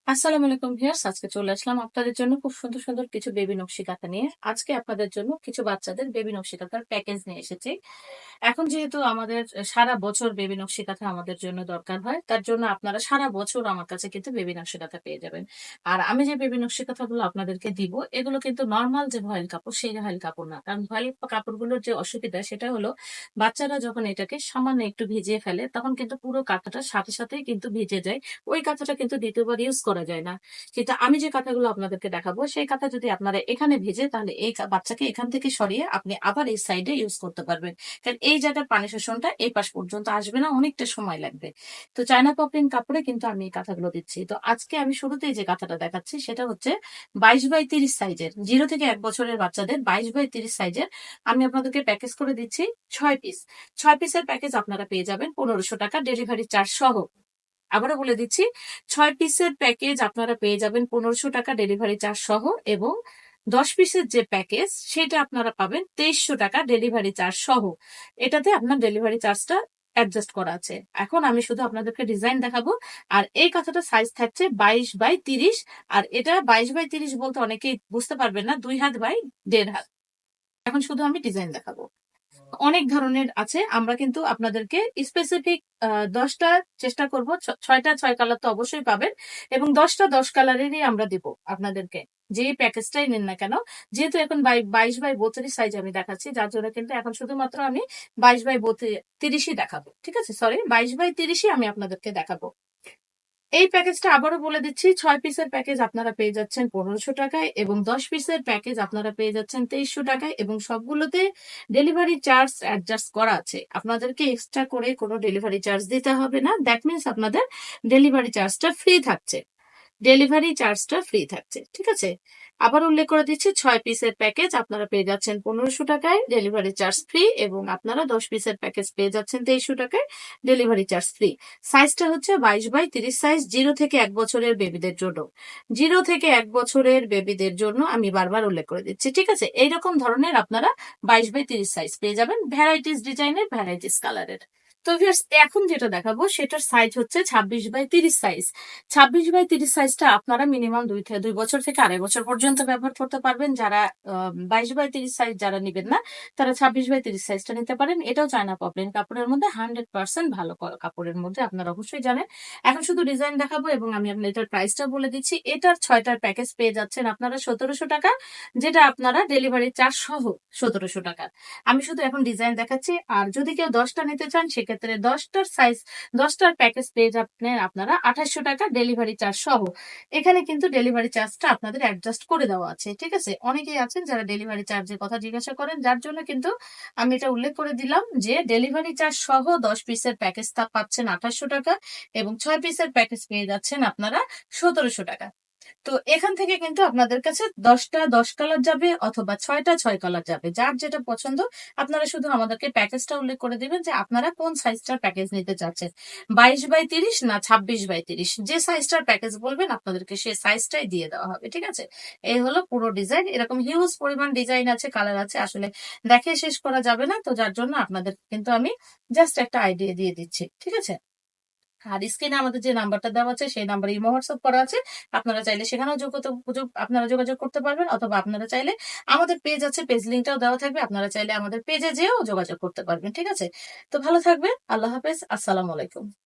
আসসালামু আলাইকুম ভিউয়ার্স, আজকে চলে আসলাম আপনাদের জন্য খুব সুন্দর সুন্দর কিছু বেবি নকশি কাঁথা নিয়ে। আজকে আপনাদের জন্য কিছু বাচ্চাদের বেবি নকশি কাঁথার প্যাকেজ নিয়ে এসেছি। এখন যেহেতু আমাদের সারা বছর বেবি নকশি কাঁথা আমাদের জন্য দরকার হয়, তার জন্য আপনারা সারা বছর আমার কাছে কিন্তু বেবি নকশি কাঁথা পেয়ে যাবেন। আর আমি যে বেবি নকশি কাঁথাগুলো আপনাদেরকে দিব, এগুলো কিন্তু নরমাল যে ভয়েল কাপড় সেই ভয়েল কাপড় না। কারণ ভয়েল কাপড়গুলোর যে অসুবিধা সেটা হলো বাচ্চারা যখন এটাকে সামান্য একটু ভিজিয়ে ফেলে তখন কিন্তু পুরো কাঁথাটার সাথে সাথেই কিন্তু ভিজে যায়। ওই কাঁথাটা কিন্তু দ্বিতীয়বার ইউজ করা যায় না। কিন্তু আমি যে কাঁথাগুলো আপনাদেরকে দেখাবো সেই কাঁথা যদি আপনারা এখানে ভেজে তাহলে এই বাচ্চাকে এখান থেকে সরিয়ে আপনি আবার এই সাইডে ইউজ করতে পারবেন। কারণ এই জায়গার পানি শোষণটা এই পাশ পর্যন্ত আসবে না, অনেকটা সময় লাগবে। তো চায়না পপলিন কাপড়ে কিন্তু আমি এই কাঁথাগুলো দিচ্ছি। তো আজকে আমি শুরুতেই যে কাঁথাটা দেখাচ্ছি সেটা হচ্ছে 22x30 সাইজের, 0 থেকে 1 বছরের বাচ্চাদের 22x30 সাইজের আমি আপনাদেরকে প্যাকেজ করে দিচ্ছি 6 পিস। 6 পিসের প্যাকেজ আপনারা পেয়ে যাবেন 1500 টাকা ডেলিভারি চার্জ সহ। আবারও বলে দিচ্ছি, 6 পিসের প্যাকেজ আপনারা পেয়ে যাবেন 1500 টাকা ডেলিভারি চার্জ সহ, এবং 10 পিসের যে প্যাকেজ সেটা আপনারা পাবেন 2300 টাকা ডেলিভারি চার্জ সহ। এটাতে আপনার ডেলিভারি চার্জটা অ্যাডজাস্ট করা আছে। এখন আমি শুধু আপনাদেরকে ডিজাইন দেখাবো। আর এই কাঁথাটা সাইজ থাকছে 22x30। আর এটা 22x30 বলতে অনেকেই বুঝতে পারবেন না, 2 হাত বাই 1.5 হাত। এখন শুধু আমি ডিজাইন দেখাবো। অনেক ধরনের আছে, আমরা কিন্তু আপনাদেরকে স্পেসিফিক 10টা চেষ্টা করব। 6টা 6 কালার তো অবশ্যই পাবেন, এবং 10টা 10 কালারেরই আমরা দিব আপনাদেরকে, যে প্যাকেজটাই নিন না কেন। যেহেতু এখন 22x32 সাইজ আমি দেখাচ্ছি, যার জন্য কিন্তু এখন শুধুমাত্র আমি 22x30ই দেখাবো। ঠিক আছে, সরি, 22x30ই আমি আপনাদেরকে দেখাবো। এই প্যাকেজটা আবারও বলে দিচ্ছি, 6 পিসের প্যাকেজ আপনারা পেয়ে যাচ্ছেন 1500 টাকায়, এবং 10 পিসের প্যাকেজ আপনারা পেয়ে যাচ্ছেন 2300 টাকায়, এবং সবগুলোতে ডেলিভারি চার্জ অ্যাডজাস্ট করা আছে। আপনাদেরকে এক্সট্রা করে কোনো ডেলিভারি চার্জ দিতে হবে না। দ্যাট মিনস আপনাদের ডেলিভারি চার্জটা ফ্রি থাকছে। ঠিক আছে। আবার উল্লেখ করে দিচ্ছি, 6 পিসের প্যাকেজ আপনারা পেয়ে যাচ্ছেন 1500 টাকায় ডেলিভারি চার্জ ফ্রি, এবং আপনারা 10 পিসের প্যাকেজ পেয়ে যাচ্ছেন 2300 টাকায় ডেলিভারি চার্জ ফ্রি। সাইজটা হচ্ছে 22x30 সাইজ, 0 থেকে 1 বছরের বেবিদের জন্য। 0 থেকে 1 বছরের বেবিদের জন্য আমি বারবার উল্লেখ করে দিচ্ছি। ঠিক আছে, এইরকম ধরনের আপনারা 22x30 সাইজ পেয়ে যাবেন, ভ্যারাইটিস ডিজাইনের, ভ্যারাইটিস কালারের। তো ভিউয়ার্স, এখন যেটা দেখাবো সেটার সাইজ হচ্ছে 26x30 সাইজ। 26x30 সাইজটা আপনারা মিনিমাম 2 বছর থেকে 2.5 বছর পর্যন্ত ব্যবহার করতে পারবেন। যারা 22x30 সাইজ যারা নিবেন না, তারা 26x30 সাইজটা নিতে পারেন। এটাও চায়না পপলিন কাপড়ের মধ্যে, 100% ভালো কাপড়ের মধ্যে, আপনারা অবশ্যই জানেন। এখন শুধু ডিজাইন দেখাবো, এবং আমি আপনার এটার প্রাইসটা বলে দিচ্ছি। এটার 6টার প্যাকেজ পেয়ে যাচ্ছেন আপনারা 1700 টাকা, যেটা আপনারা ডেলিভারি চার্জ সহ 1700 টাকা। আমি শুধু এখন ডিজাইন দেখাচ্ছি। আর যদি কেউ 10টা নিতে চান, সেক্ষেত্রে 10টার সাইজ, 10টার প্যাকেজ পেয়ে যাবেন আপনারা 2800 টাকা ডেলিভারি চার্জ সহ। এখানে কিন্তু ডেলিভারি চার্জটা আপনাদের অ্যাডজাস্ট করে দেওয়া আছে। ঠিক আছে, অনেকেই আছেন যারা ডেলিভারি চার্জের কথা জিজ্ঞাসা করেন, যার জন্য কিন্তু আমি এটা উল্লেখ করে দিলাম যে ডেলিভারি চার্জ সহ 10 পিসের প্যাকেজটা পাচ্ছেন 2800 টাকা, এবং 6 পিসের প্যাকেজ পেয়ে যাচ্ছেন আপনারা 1700 টাকা। তো এখান থেকে কিন্তু আপনাদের কাছে 10টা 10 কালার যাবে, অথবা 6টা 6 কালার যাবে, যার যেটা পছন্দ। আপনারা শুধু আমাদেরকে প্যাকেজটা উল্লেখ করে দিবেন যে আপনারা কোন সাইজটার প্যাকেজ নিতে চাচ্ছেন, 22x30 না 26x30, যে সাইজটার প্যাকেজ বলবেন আপনাদেরকে সেই সাইজটাই দিয়ে দেওয়া হবে। ঠিক আছে, এই হলো পুরো ডিজাইন। এরকম হিউজ পরিমাণ ডিজাইন আছে, কালার আছে, আসলে দেখে শেষ করা যাবে না। তো যার জন্য আপনাদের কিন্তু আমি জাস্ট একটা আইডিয়া দিয়ে দিচ্ছি। ঠিক আছে, আর স্ক্রিনে আমাদের যে নাম্বারটা দেওয়া আছে সেই নাম্বারে ইমো হোয়াটসঅ্যাপ করা আছে। আপনারা চাইলে সেখানেও আপনারা যোগাযোগ করতে পারবেন, অথবা আপনারা চাইলে আমাদের পেজ আছে, পেজ লিঙ্কটাও দেওয়া থাকবে, আপনারা চাইলে আমাদের পেজে যেও যোগাযোগ করতে পারবেন। ঠিক আছে, তো ভালো থাকবেন। আল্লাহ হাফেজ, আসসালামু আলাইকুম।